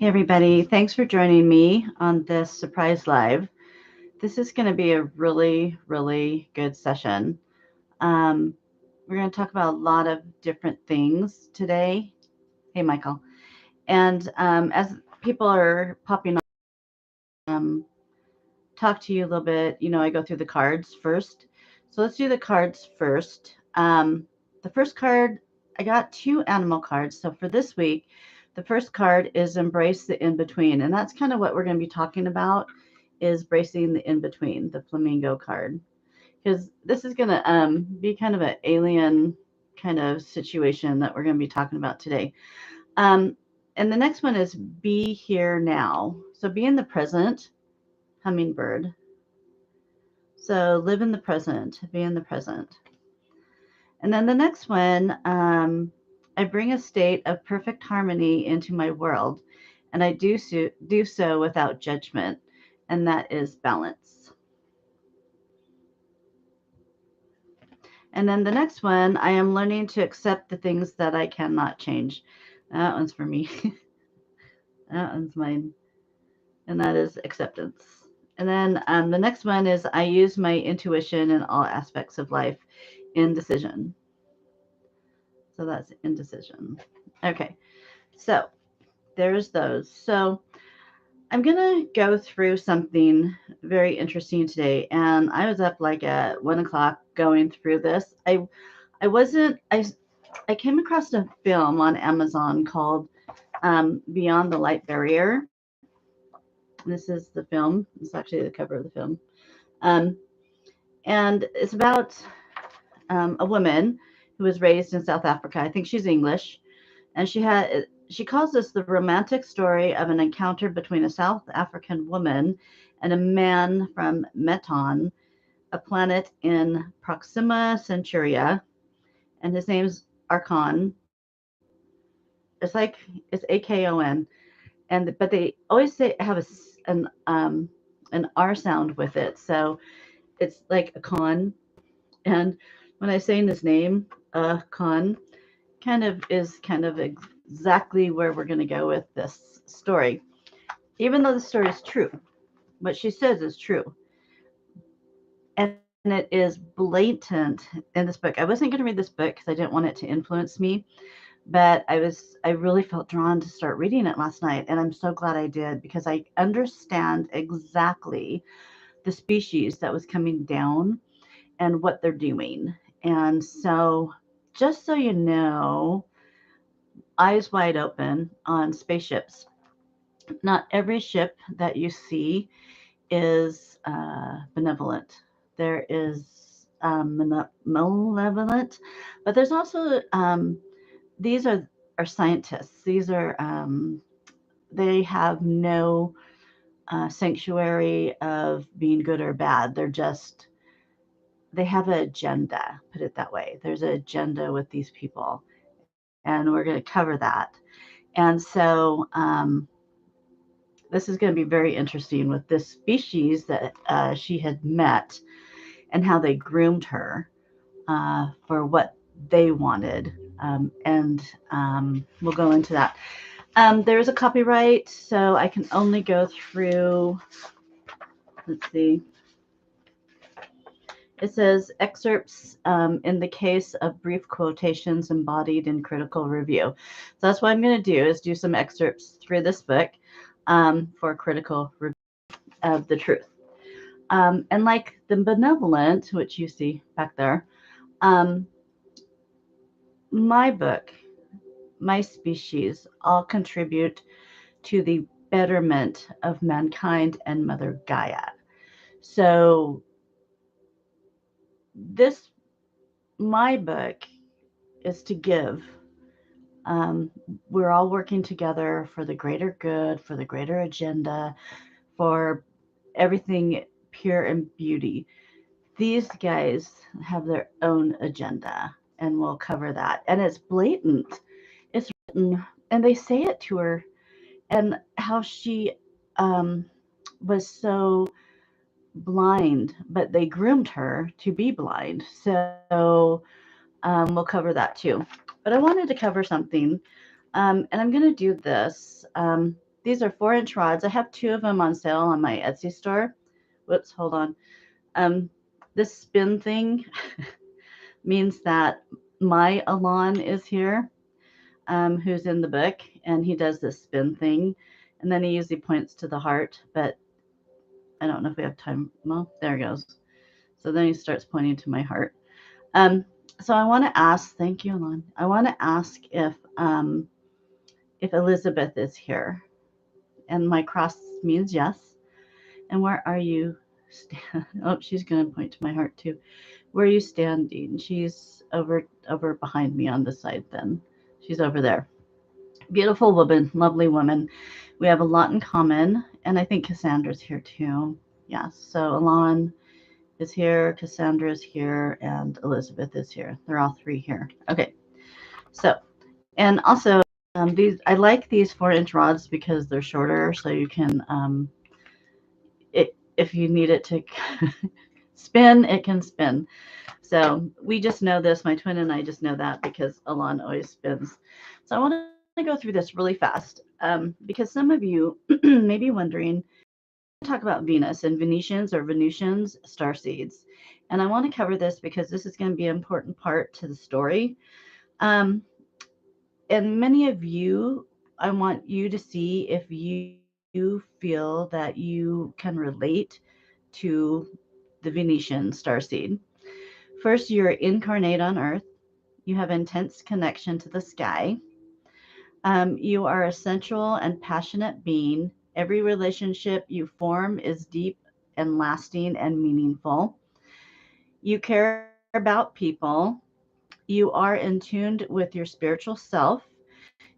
Hey, everybody. Thanks for joining me on this surprise live. This is going to be a really, really good session. Um, we're going to talk about a lot of different things today. Hey, Michael. And as people are popping on, talk to you a little bit, I go through the cards first. So let's do the cards first. The first card, I got two animal cards. So for this week, the first card is Embrace the In-Between. And that's kind of what we're going to be talking about is bracing the in-between, the flamingo card. Because this is going to be kind of an alien kind of situation that we're going to be talking about today. Um, and the next one is Be Here Now. So be in the present, hummingbird. So live in the present, be in the present. And then the next one, I bring a state of perfect harmony into my world, and I do so without judgment, and that is balance. And then the next one, I am learning to accept the things that I cannot change. That one's for me. That one's mine, and that is acceptance. And then the next one is I use my intuition in all aspects of life. Indecision. So that's indecision. Okay, so there's those. So I'm gonna go through something very interesting today, and I was up like at 1 o'clock going through this. I wasn't I came across a film on Amazon called Beyond the Light Barrier. This is the film. It's actually the cover of the film, um, and it's about a woman who was raised in South Africa. I think she's English, and she calls this the romantic story of an encounter between a South African woman and a man from Meton, a planet in Proxima Centuria, and his name's Akon. It's Akon, but they always say have an R sound with it, so it's like a con. And when I say his name, Con, kind of exactly where we're going to go with this story. Even though the story is true, what she says is true. And it is blatant in this book. I wasn't going to read this book because I didn't want it to influence me, but I really felt drawn to start reading it last night. And I'm so glad I did because I understand exactly the species that was coming down and what they're doing. And so, just so you know, eyes wide open on spaceships. Not every ship that you see is benevolent. There is malevolent, but there's also these are scientists. These are they have no sanctuary of being good or bad. They have an agenda. Put it that way. There's an agenda with these people, and we're going to cover that. And so this is going to be very interesting with this species that she had met and how they groomed her for what they wanted. And we'll go into that. There is a copyright, so I can only go through, let's see. It says excerpts in the case of brief quotations embodied in critical review. So that's what I'm going to do is do some excerpts through this book for critical review of the truth. And like the benevolent, which you see back there, um, my book, my species, all contribute to the betterment of mankind and Mother Gaia. So this, my book, is to give. Um, we're all working together for the greater good, for the greater agenda, for everything pure and beauty. These guys have their own agenda, and we'll cover that. And it's blatant. It's written, and they say it to her, and how she um, was so blind, but they groomed her to be blind. So we'll cover that too. But I wanted to cover something, and I'm going to do this. these are 4-inch rods. I have 2 of them on sale on my Etsy store. Whoops, hold on. Um, this spin thing means that my Alon is here, who's in the book, and he does this spin thing, and then he usually points to the heart, but I don't know if we have time. Well, there he goes. So then he starts pointing to my heart. Um, so I want to ask, thank you, Alon. I want to ask if Elizabeth is here, and my cross means yes. And where are you? Oh, she's going to point to my heart too. Where are you standing? She's over behind me on the side. Then she's over there. Beautiful woman, lovely woman. We have a lot in common, and I think Cassandra's here too. Yes. So Alon is here, Cassandra is here, and Elizabeth is here. They're all 3 here. Okay. So, and also these I like these 4-inch rods because they're shorter, so you can if you need it to spin, it can spin. So we just know this. My twin and I just know that because Alon always spins. So I want to go through this really fast because some of you may be wondering. Talk about Venus and Venusians, star seeds, and I want to cover this because this is going to be an important part to the story. Um, and many of you, I want you to see if you feel that you can relate to the Venetian star seed. First, you're incarnate on Earth. You have intense connection to the sky. You are a sensual and passionate being. Every relationship you form is deep and lasting and meaningful. You care about people. You are in tune with your spiritual self.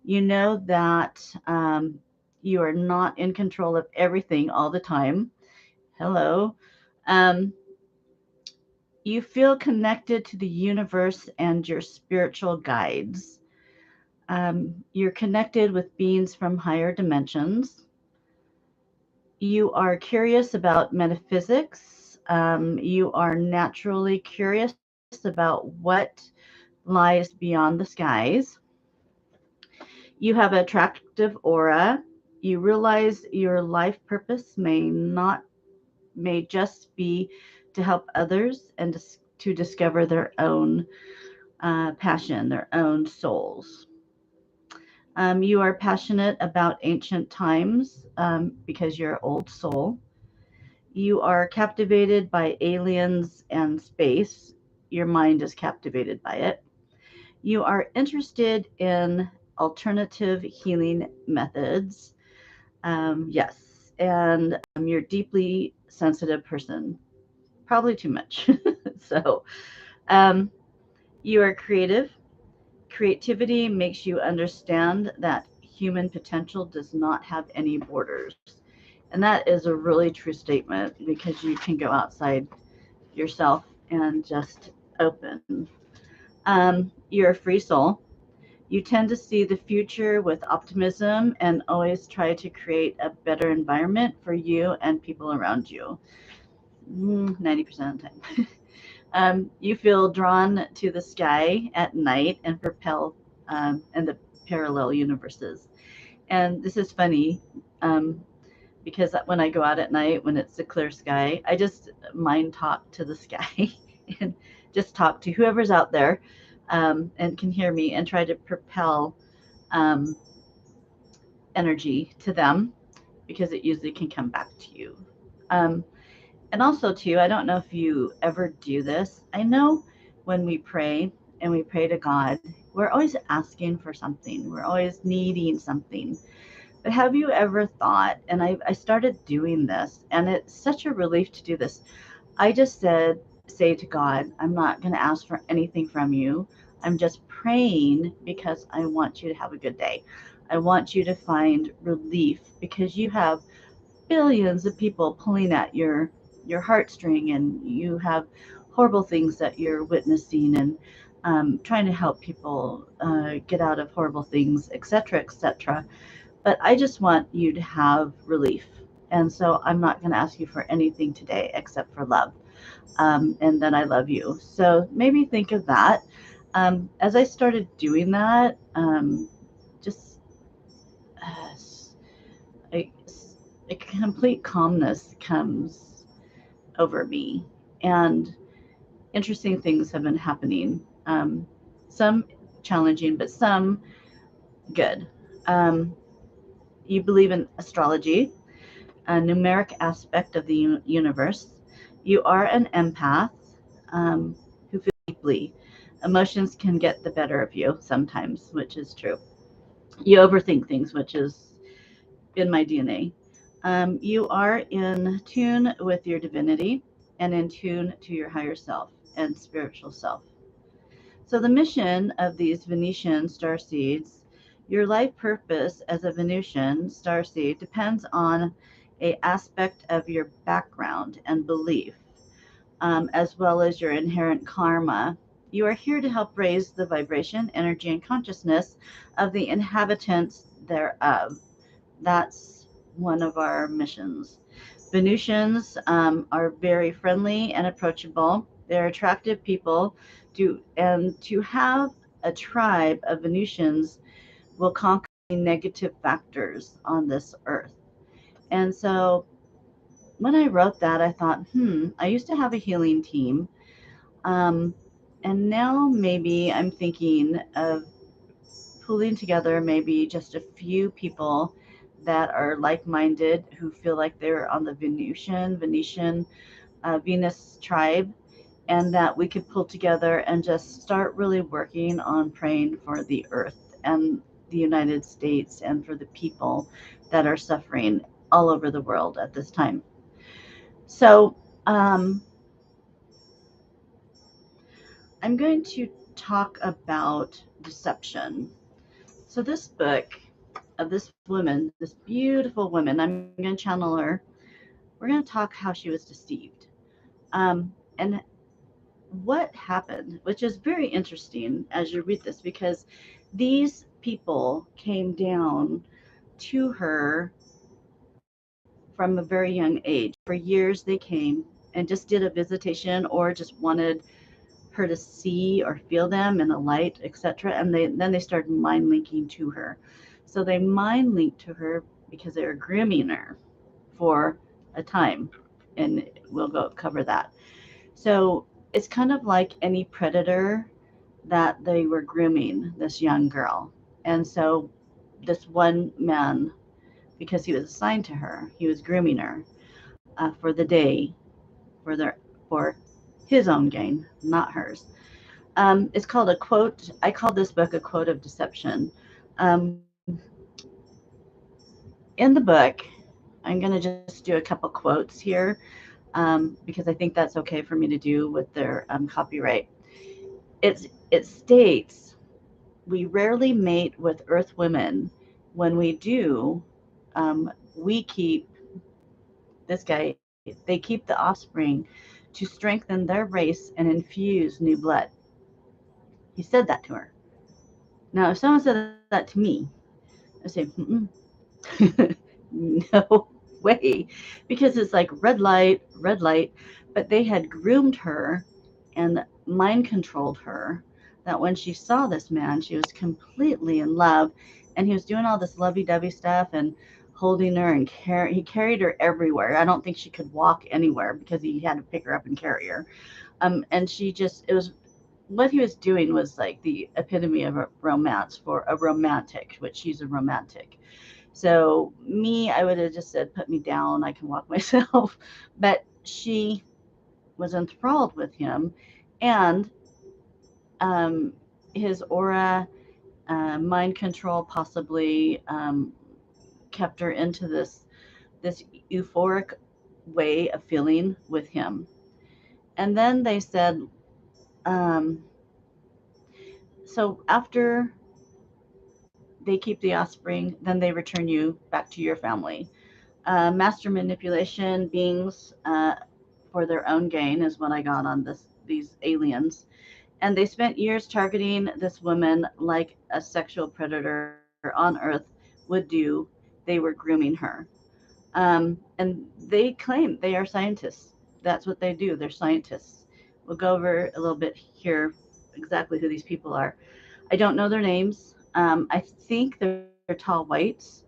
You know that you are not in control of everything all the time. Hello. Um, you feel connected to the universe and your spiritual guides. You're connected with beings from higher dimensions. You are curious about metaphysics. You are naturally curious about what lies beyond the skies. You have an attractive aura. You realize your life purpose may just be to help others and to discover their own passion, their own souls. You are passionate about ancient times because you're an old soul. You are captivated by aliens and space. Your mind is captivated by it. You are interested in alternative healing methods. Yes. And you're a deeply sensitive person, probably too much. So, um, you are creative. Creativity makes you understand that human potential does not have any borders. And that is a really true statement because you can go outside yourself and just open. You're a free soul. You tend to see the future with optimism and always try to create a better environment for you and people around you. 90% of the time. You feel drawn to the sky at night and propel in the parallel universes. And this is funny um, because when I go out at night, when it's a clear sky, I just mind talk to the sky and just talk to whoever's out there and can hear me and try to propel um, energy to them because it usually can come back to you. Um, and also, too, I don't know if you ever do this. I know when we pray and we pray to God, we're always asking for something, we're always needing something. But have you ever thought, and I started doing this, and it's such a relief to do this. I just say to God, I'm not going to ask for anything from you. I'm just praying because I want you to have a good day. I want you to find relief because you have billions of people pulling at your heartstring, and you have horrible things that you're witnessing, and trying to help people get out of horrible things, etc., etc. But I just want you to have relief. And so I'm not going to ask you for anything today except for love. And then I love you. So maybe think of that. As I started doing that, just uh, a complete calmness comes over me. And interesting things have been happening. Some challenging, but some good. Um, you believe in astrology, a numeric aspect of the universe. You are an empath who feels deeply. Emotions can get the better of you sometimes, which is true. You overthink things, which is in my DNA. You are in tune with your divinity and in tune to your higher self and spiritual self. So, the mission of these Venetian star seeds, your life purpose as a Venusian star seed depends on a aspect of your background and belief, as well as your inherent karma. You are here to help raise the vibration, energy, and consciousness of the inhabitants thereof. That's one of our missions. Venusians are very friendly and approachable. They're attractive people, and to have a tribe of Venusians will conquer negative factors on this earth. And so when I wrote that, I thought, I used to have a healing team. Um, and now maybe I'm thinking of pulling together maybe just a few people that are like-minded who feel like they're on the Venetian Venus tribe, and that we could pull together and just start really working on praying for the earth and the United States and for the people that are suffering all over the world at this time. So um, I'm going to talk about deception. So this book of this woman, this beautiful woman, I'm going to channel her. We're going to talk how she was deceived. And what happened, which is very interesting as you read this, because these people came down to her from a very young age. For years they came and just did a visitation or just wanted her to see or feel them in a light, etc. And then they started mind linking to her. So they mind linked to her because they were grooming her for a time, and we'll go cover that. So it's kind of like any predator that they were grooming this young girl. And so this one man, because he was assigned to her, he was grooming her for the day for their for his own gain, not hers. It's called a quote. I call this book a quote of deception. Um, in the book, I'm going to just do a couple quotes here because I think that's okay for me to do with their copyright. It states, we rarely mate with earth women. When we do, we keep this guy, they keep the offspring to strengthen their race and infuse new blood. He said that to her. Now, if someone said that to me, I say, no way, because it's like red light, but they had groomed her and mind controlled her that when she saw this man, she was completely in love, and he was doing all this lovey-dovey stuff and holding her and he carried her everywhere. I don't think she could walk anywhere because he had to pick her up and carry her. And she just it was what he was doing was like the epitome of a romance for a romantic, which she's a romantic. So me, I would have just said, put me down. I can walk myself. But she was enthralled with him, and um, his aura, mind control, possibly kept her into this euphoric way of feeling with him. And then they said, um, so after they keep the offspring, then they return you back to your family. Master manipulation beings for their own gain is what I got on these aliens. And they spent years targeting this woman like a sexual predator on Earth would do. They were grooming her. And they claim they are scientists. That's what they do. They're scientists. We'll go over a little bit here exactly who these people are. I don't know their names. I think they're tall whites.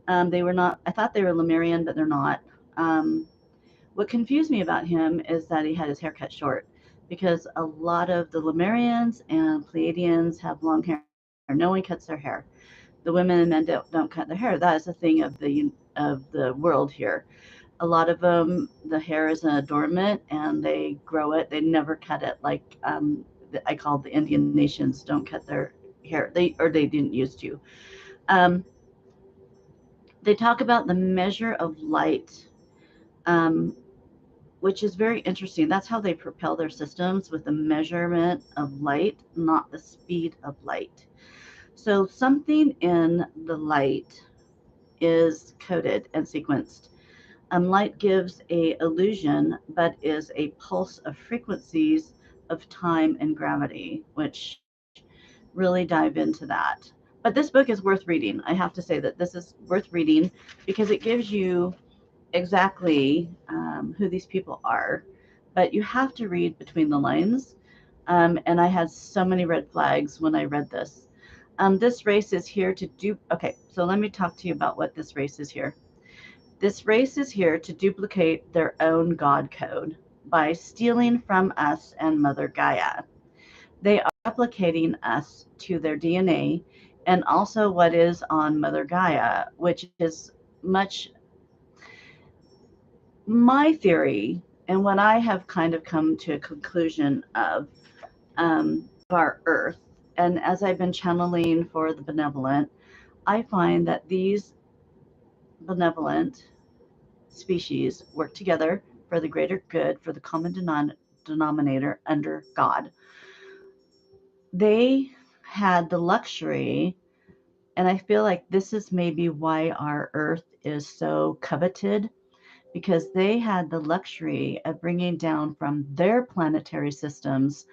They were not. I thought they were Lemurian, but they're not. Um, what confused me about him is that he had his hair cut short, because a lot of the Lemurians and Pleiadians have long hair. No one cuts their hair. The women and men don't cut their hair. That is a thing of the world here. A lot of them, the hair is an adornment, and they grow it. They never cut it like I call the Indian nations don't cut their hair. They didn't used to. Um, they talk about the measure of light, um, which is very interesting. That's how they propel their systems, with the measurement of light, not the speed of light. So something in the light is coded and sequenced. Light gives a illusion, but is a pulse of frequencies of time and gravity, which really dive into that. But this book is worth reading. I have to say that this is worth reading because it gives you exactly who these people are. But you have to read between the lines. And I had so many red flags when I read this. This race is here to do. Okay, so let me talk to you about what this race is here. This race is here to duplicate their own God code by stealing from us and Mother Gaia. They are replicating us to their DNA and also what is on Mother Gaia, which is much my theory and what I have kind of come to a conclusion of our Earth. And as I've been channeling for the benevolent, I find that these benevolent species work together for the greater good, for the common denominator under God. They had the luxury, and I feel like this is maybe why our Earth is so coveted, because they had the luxury of bringing down from their planetary systems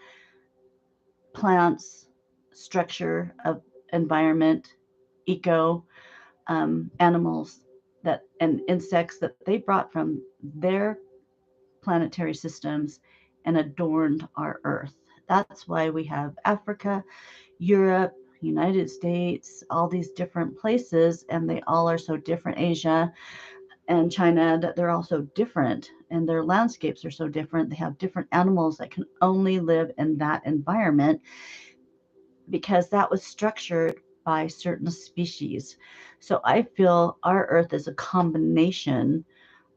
plants, structure of environment, eco, animals that and insects that they brought from their planetary systems and adorned our Earth. That's why we have Africa, Europe, United States, all these different places, and they all are so different. Asia and China, that they're all so different, and their landscapes are so different. They have different animals that can only live in that environment because that was structured by certain species. So I feel our Earth is a combination,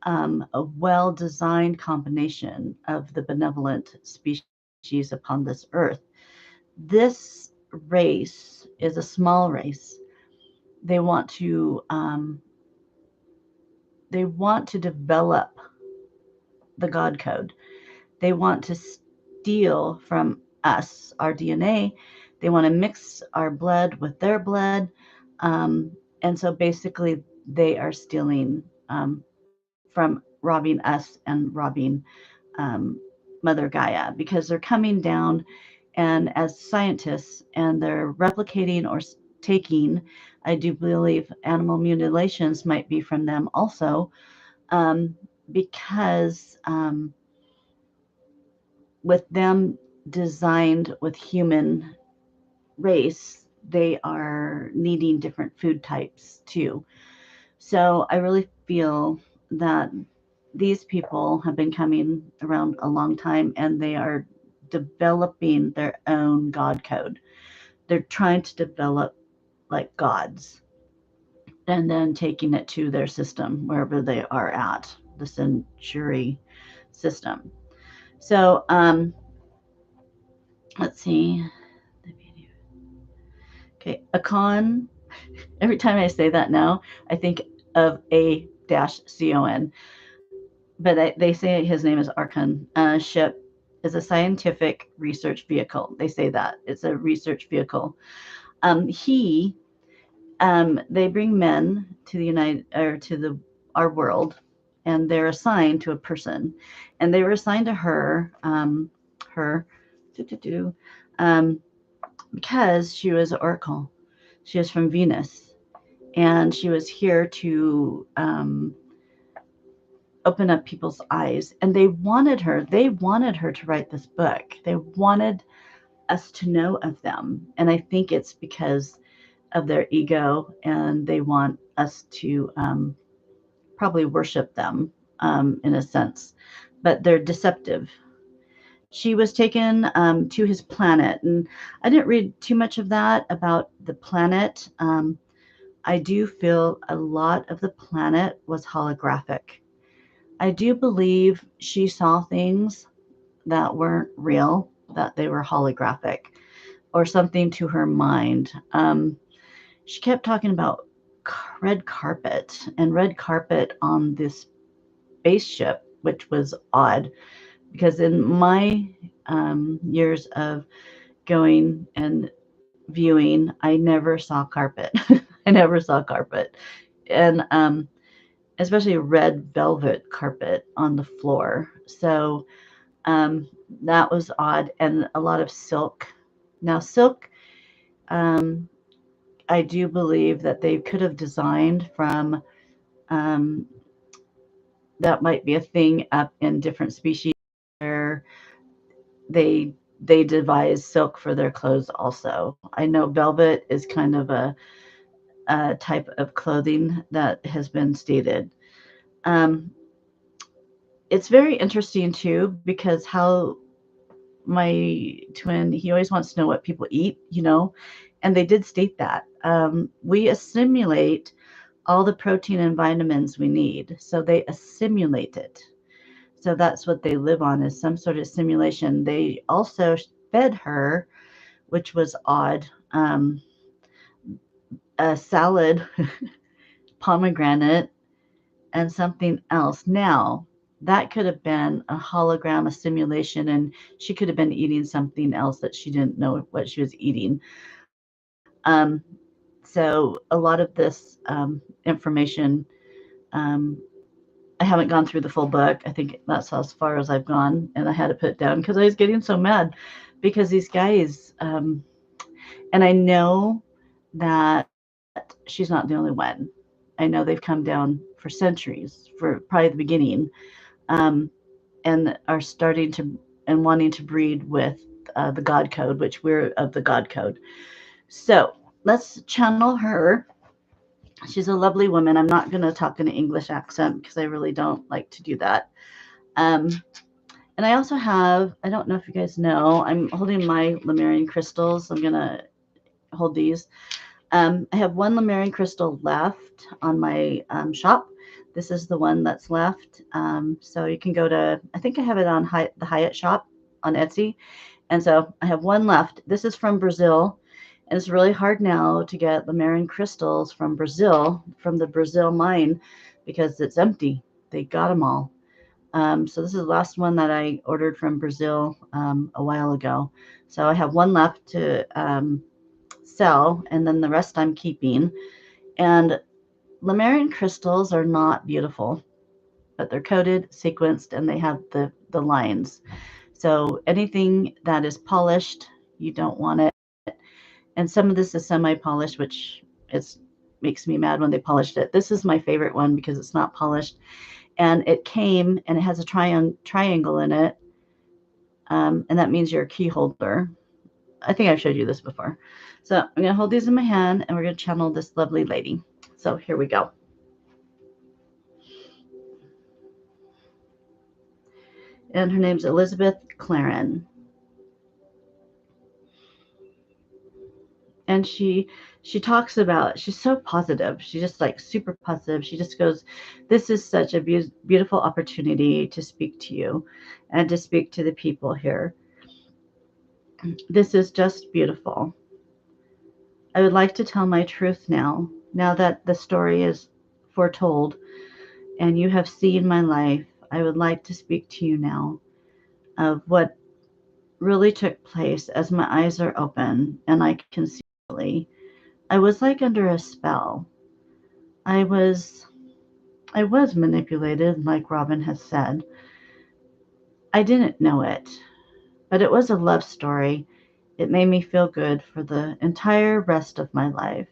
a well designed combination of the benevolent species upon this earth. This race is a small race. They want to they want to develop the God code. They want to steal from us our DNA. They want to mix our blood with their blood, and so basically they are stealing from robbing us and robbing um, Mother Gaia, because they're coming down and as scientists, and they're replicating or taking. I do believe animal mutilations might be from them also, um, because with them designed with human race, they are needing different food types too. So I really feel that these people have been coming around a long time, and they are developing their own God code. They're trying to develop like gods and then taking it to their system wherever they are at, the century system. So let's see. Okay, Akon. Every time I say that now, I think of A-CON. But they say his name is Archon. Ship is a scientific research vehicle. They say that it's a research vehicle. He they bring men to the United or to the our world, and they're assigned to a person, and they were assigned to her, um, because she was an oracle. She was from Venus, and she was here to open up people's eyes. And they wanted her to write this book. They wanted us to know of them, and I think it's because of their ego, and they want us to probably worship them in a sense, but they're deceptive. She was taken to his planet, and I didn't read too much of that about the planet. I do feel a lot of the planet was holographic. I do believe she saw things that weren't real, that they were holographic or something to her mind. She kept talking about red carpet and red carpet on this spaceship, which was odd because in my years of going and viewing, I never saw carpet. I never saw carpet. And especially red velvet carpet on the floor. So um, that was odd. And a lot of silk. Now, silk, um, I do believe that they could have designed from um, that might be a thing up in different species where they devise silk for their clothes also. I know velvet is kind of a type of clothing that has been stated. Um, it's very interesting too because how my twin, he always wants to know what people eat, and they did state that. We assimilate all the protein and vitamins we need, so they assimilate it. So that's what they live on is some sort of simulation. They also fed her, which was odd, a salad, pomegranate, and something else. Now, that could have been a hologram, a simulation, and she could have been eating something else that she didn't know what she was eating. So, a lot of this information, um, I haven't gone through the full book. I think that's as far as I've gone, and I had to put it down because I was getting so mad because these guys, and I know that she's not the only one. I know they've come down for centuries, for probably the beginning, um, and are starting to and wanting to breed with the God Code, which we're of the God Code. So let's channel her. She's a lovely woman. I'm not going to talk in an English accent because I really don't like to do that. Um, and I also have, I don't know if you guys know, I'm holding my Lemurian crystals. I'm going to hold these. I have one Lemurian crystal left on my shop. This is the one that's left. So you can go to, I think I have it on the Hyatt shop on Etsy. And so I have one left. This is from Brazil. And it's really hard now to get Lemurian crystals from Brazil, from the Brazil mine, because it's empty. They got them all. So this is the last one that I ordered from Brazil a while ago. So I have one left to sell, and then the rest I'm keeping. And Lemurian crystals are not beautiful, but they're coated, sequenced, and they have the lines. So anything that is polished, you don't want it. And some of this is semi-polished, which makes me mad when they polished it. This is my favorite one because it's not polished, and it came and it has a triangle in it, and that means you're a key holder. I think I've showed you this before. So I'm going to hold these in my hand, and we're going to channel this lovely lady. So here we go. And her name's Elizabeth Claren. And she talks about, she's so positive. She's just like super positive. She just goes, this is such a beautiful opportunity to speak to you and to speak to the people here. This is just beautiful. I would like to tell my truth now that the story is foretold and you have seen my life. I would like to speak to you now of what really took place as my eyes are open and I can see clearly. I was like under a spell. I was I was manipulated, like Robin has said. I didn't know it, but it was a love story. It made me feel good for the entire rest of my life.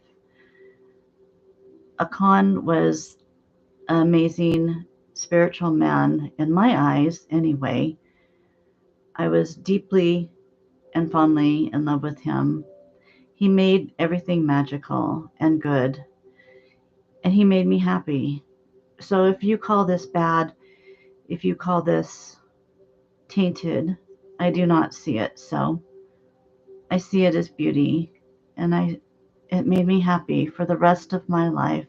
Akon was an amazing spiritual man in my eyes, anyway. I was deeply and fondly in love with him. He made everything magical and good, and he made me happy. So if you call this bad, if you call this tainted, I do not see it. So I see it as beauty, and it made me happy for the rest of my life.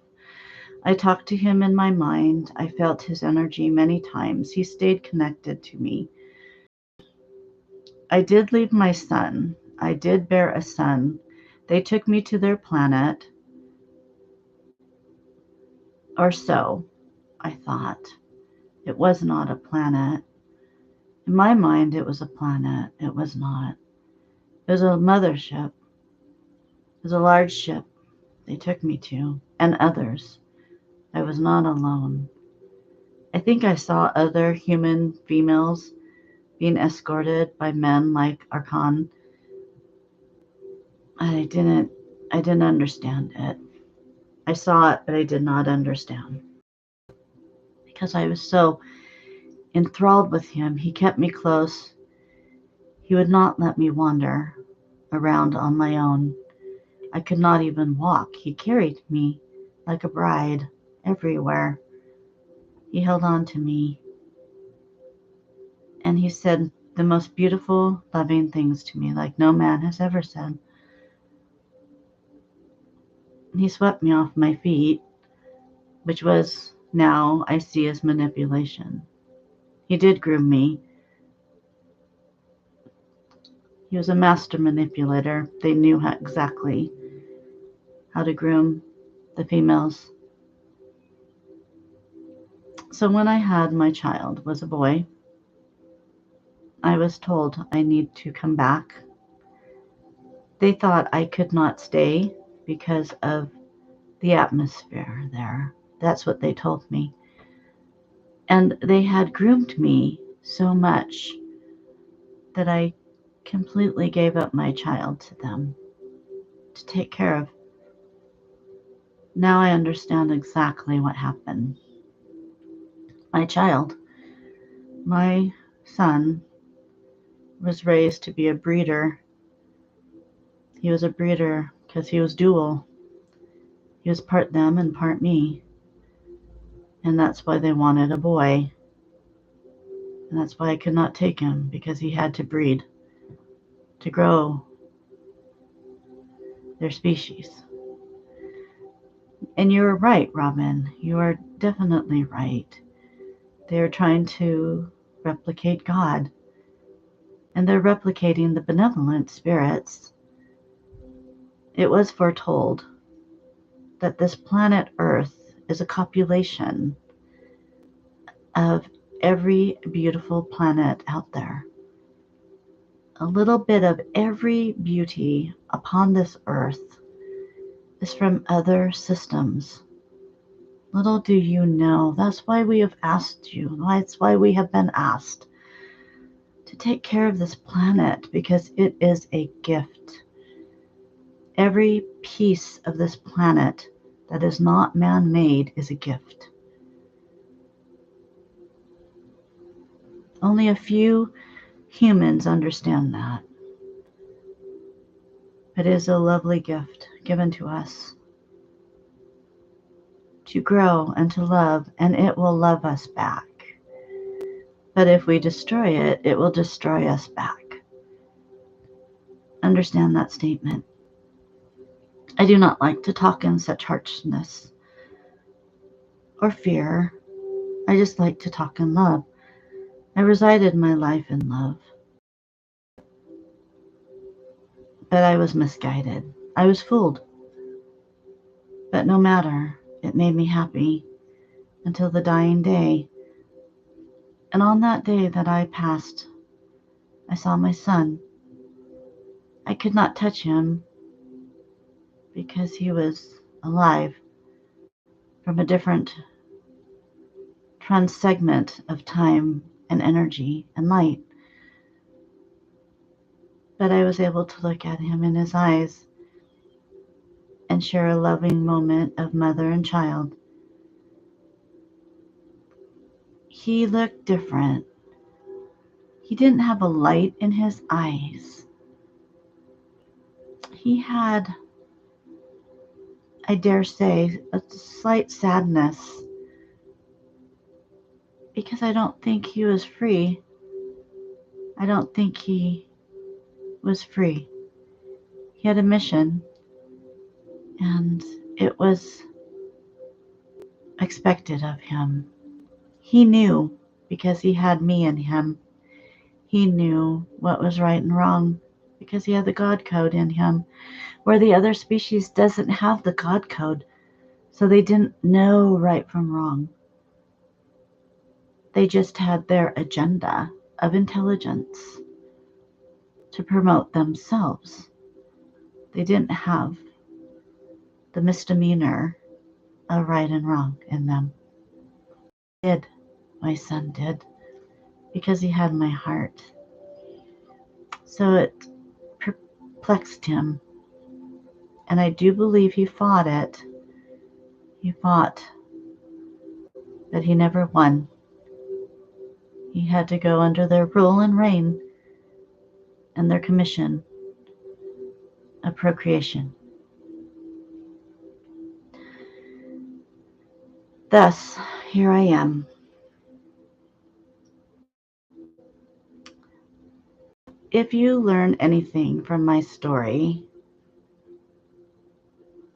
I talked to him in my mind. I felt his energy many times. He stayed connected to me. I did leave my son. I did bear a son. They took me to their planet, or so I thought. It was not a planet. In my mind, it was a planet. It was not. It was a mothership. It was a large ship they took me to, and others. I was not alone. I think I saw other human females being escorted by men like Akon. I didn't I didn't understand it. I saw it, but I did not understand because I was so enthralled with him. He kept me close. He would not let me wander around on my own. I could not even walk. He carried me like a bride everywhere. He held on to me and he said the most beautiful, loving things to me, like no man has ever said. He swept me off my feet, which was now I see as manipulation. He did groom me. He was a master manipulator. They knew exactly how to groom the females. So when I had my child, was a boy, I was told I need to come back. They thought I could not stay because of the atmosphere there. That's what they told me. And they had groomed me so much that I completely gave up my child to them to take care of. Now I understand exactly what happened. My child, my son, was raised to be a breeder. He was a breeder because he was dual. He was part them and part me. And that's why they wanted a boy. And that's why I could not take him, because he had to breed to grow their species. And you're right, Robin. You are definitely right. They're trying to replicate God. And they're replicating the benevolent spirits. It was foretold that this planet Earth is a copulation of every beautiful planet out there. A little bit of every beauty upon this earth is from other systems. Little do you know, that's why we have asked you, that's why we have been asked to take care of this planet, because it is a gift. Every piece of this planet that is not man-made is a gift. Only a few humans understand that. It is a lovely gift given to us to grow and to love, and it will love us back. But if we destroy it, it will destroy us back. Understand that statement. I do not like to talk in such harshness or fear. I just like to talk in love. I resided my life in love. But I was misguided. I was fooled. But no matter, it made me happy until the dying day. And on that day that I passed, I saw my son. I could not touch him because he was alive from a different trans-segment of time and energy and light. But I was able to look at him in his eyes and share a loving moment of mother and child. He looked different. He didn't have a light in his eyes. he had, I dare say, a slight sadness because I don't think he was free. I don't think he was free. He had a mission, and it was expected of him. He knew because he had me in him. He knew what was right and wrong because he had the God code in him, where the other species doesn't have the God code. So they didn't know right from wrong. They just had their agenda of intelligence to promote themselves. They didn't have the misdemeanor of right and wrong in them. Did. My son did, because he had my heart. So it perplexed him. And I do believe he fought it. He fought, but he never won. He had to go under their rule and reign and their commission of procreation. Thus, here I am. If you learn anything from my story,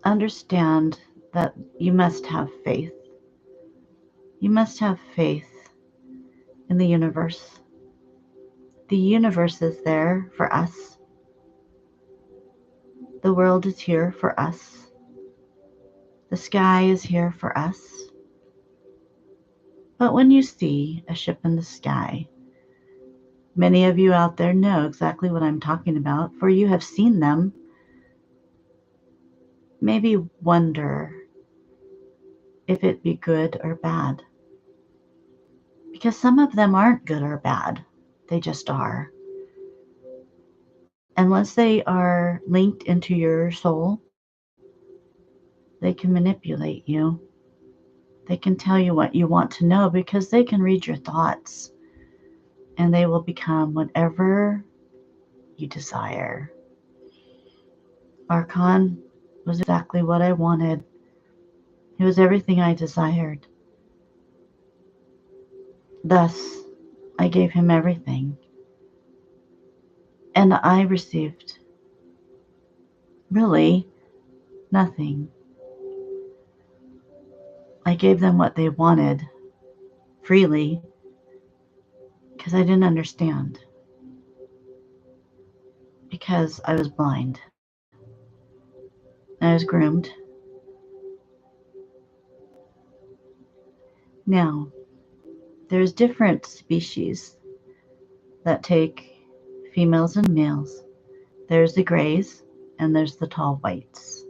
understand that you must have faith. You must have faith in the universe. The universe is there for us. The world is here for us. The sky is here for us. But when you see a ship in the sky, many of you out there know exactly what I'm talking about, for you have seen them. Maybe wonder if it be good or bad. Because some of them aren't good or bad. They just are. And once they are linked into your soul, they can manipulate you. They can tell you what you want to know because they can read your thoughts. And they will become whatever you desire. Akon was exactly what I wanted. It was everything I desired. Thus, I gave him everything. And I received really nothing. I gave them what they wanted freely because I didn't understand. Because I was blind. I was groomed. Now, there's different species that take females and males. There's the grays and there's the tall whites.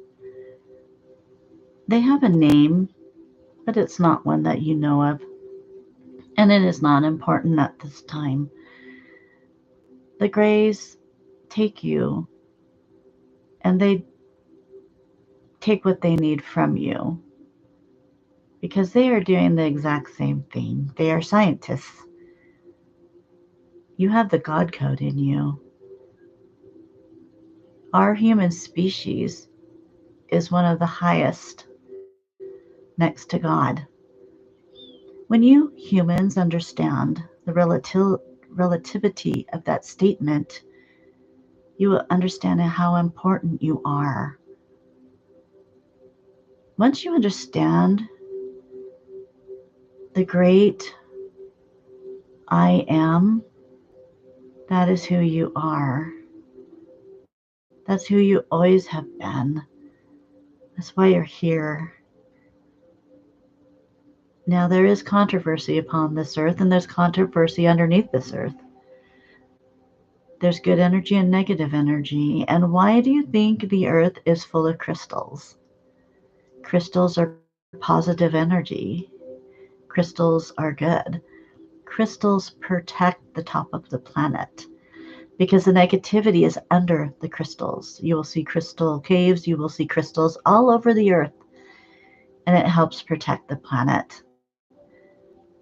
They have a name, but it's not one that you know of. And it is not important at this time. The grays take you and they take what they need from you because they are doing the exact same thing. They are scientists. You have the God code in you. Our human species is one of the highest next to God. When you humans understand the relativity of that statement, you will understand how important you are. Once you understand the great I am, that is who you are. That's who you always have been. That's why you're here. Now, there is controversy upon this earth, and there's controversy underneath this earth. There's good energy and negative energy. And why do you think the earth is full of crystals? Crystals are positive energy. Crystals are good. Crystals protect the top of the planet because the negativity is under the crystals. You will see crystal caves, you will see crystals all over the earth, and it helps protect the planet.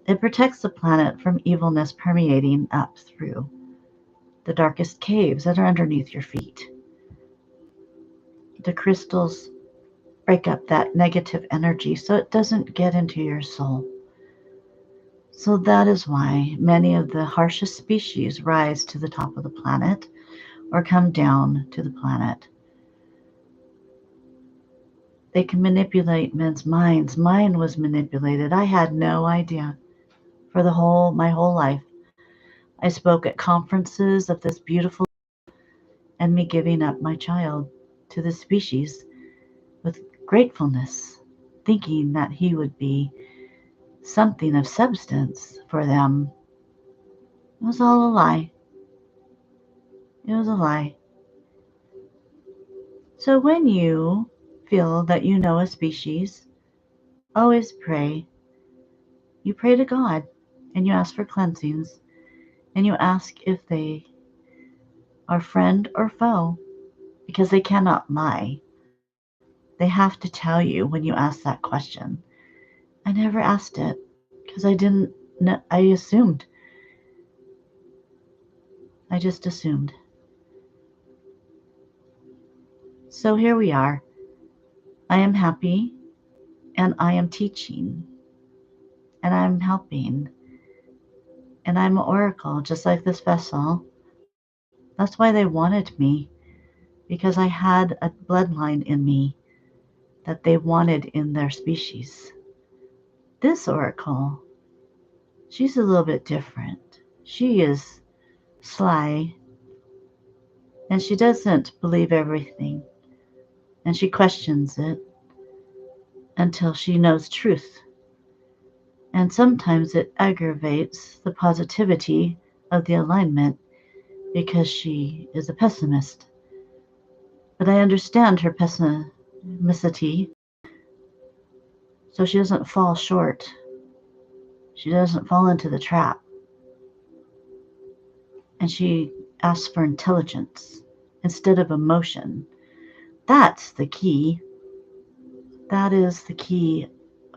It protects the planet from evilness permeating up through the darkest caves that are underneath your feet. The crystals break up that negative energy so it doesn't get into your soul. So that is why many of the harshest species rise to the top of the planet or come down to the planet. They can manipulate men's minds. Mine was manipulated. I had no idea for my whole life. I spoke at conferences of this beautiful and me giving up my child to the species with gratefulness, thinking that he would be something of substance for them. It was all a lie. It was a lie. So when you feel that you know a species, always pray. You pray to God and you ask for cleansings and you ask if they are friend or foe because they cannot lie. They have to tell you when you ask that question. I never asked it because I didn't know, I assumed. I just assumed. So here we are. I am happy and I am teaching and I'm helping and I'm an oracle just like this vessel. That's why they wanted me because I had a bloodline in me that they wanted in their species. This oracle, she's a little bit different. She is sly and she doesn't believe everything and she questions it until she knows truth. And sometimes it aggravates the positivity of the alignment because she is a pessimist. But I understand her pessimicity, so she doesn't fall short. She doesn't fall into the trap. And she asks for intelligence instead of emotion. That's the key. That is the key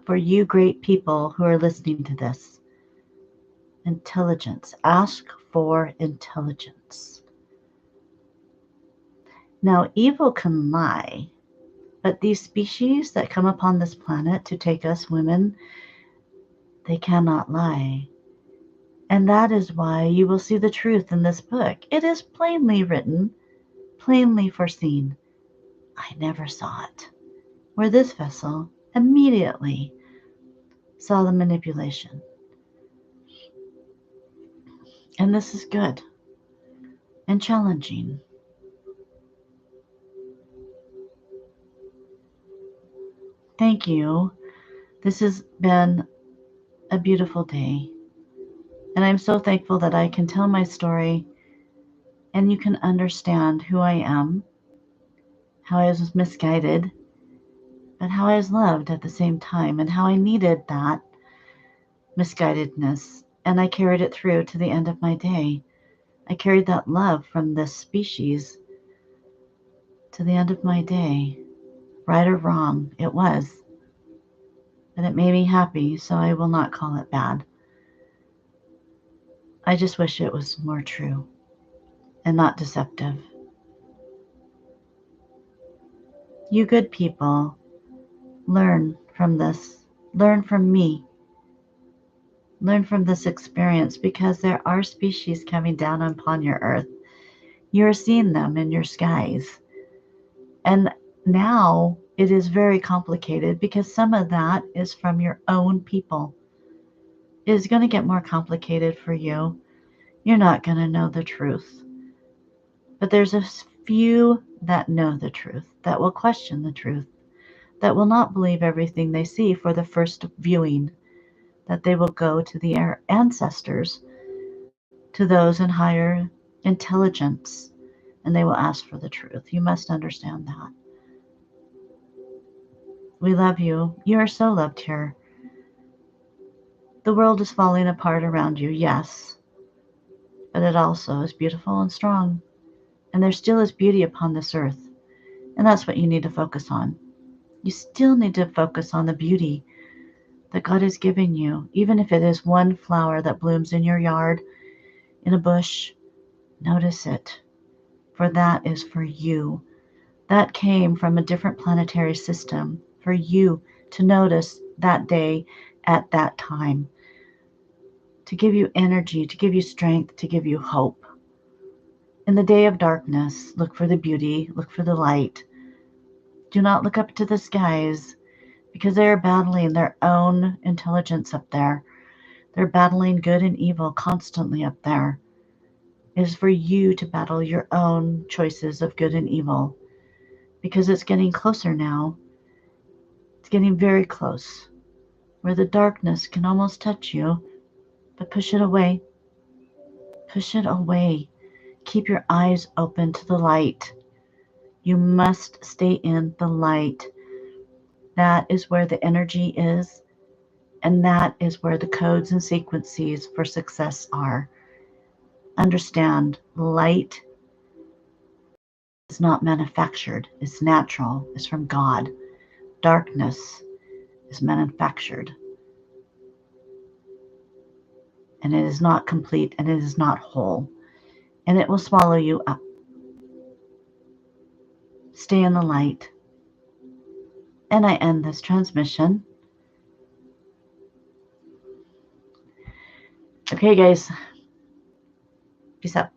for you great people who are listening to this. Intelligence. Ask for intelligence. Now, evil can lie, but these species that come upon this planet to take us women, they cannot lie. And that is why you will see the truth in this book. It is plainly written, plainly foreseen. I never saw it. Where this vessel immediately saw the manipulation. And this is good and challenging. Thank you. This has been a beautiful day. And I'm so thankful that I can tell my story and you can understand who I am, how I was misguided, but how I was loved at the same time, and how I needed that misguidedness. And I carried it through to the end of my day. I carried that love from this species to the end of my day. Right or wrong, it was. But it made me happy, so I will not call it bad. I just wish it was more true and not deceptive. You good people, learn from this. Learn from me. Learn from this experience because there are species coming down upon your earth. You're seeing them in your skies. And now it is very complicated because some of that is from your own people. It is going to get more complicated for you. You're not going to know the truth. But there's a few that know the truth, that will question the truth, that will not believe everything they see for the first viewing, that they will go to the ancestors, to those in higher intelligence, and they will ask for the truth. You must understand that. We love you. You are so loved here. The world is falling apart around you, yes, but it also is beautiful and strong. And there still is beauty upon this earth. And that's what you need to focus on. You still need to focus on the beauty that God has given you, even if it is one flower that blooms in your yard, in a bush. Notice it, for that is for you. That came from a different planetary system for you to notice that day at that time, to give you energy, to give you strength, to give you hope. In the day of darkness, look for the beauty, look for the light. Do not look up to the skies because they are battling their own intelligence up there. They're battling good and evil constantly up there. It is for you to battle your own choices of good and evil because it's getting closer now. It's getting very close where the darkness can almost touch you, but push it away. Push it away. Keep your eyes open to the light. You must stay in the light. That is where the energy is, and that is where the codes and sequences for success are. Understand, light is not manufactured, it's natural, it's from God. Darkness is manufactured, and it is not complete, and it is not whole, and it will swallow you up. Stay in the light. And I end this transmission. Okay, guys. Peace out.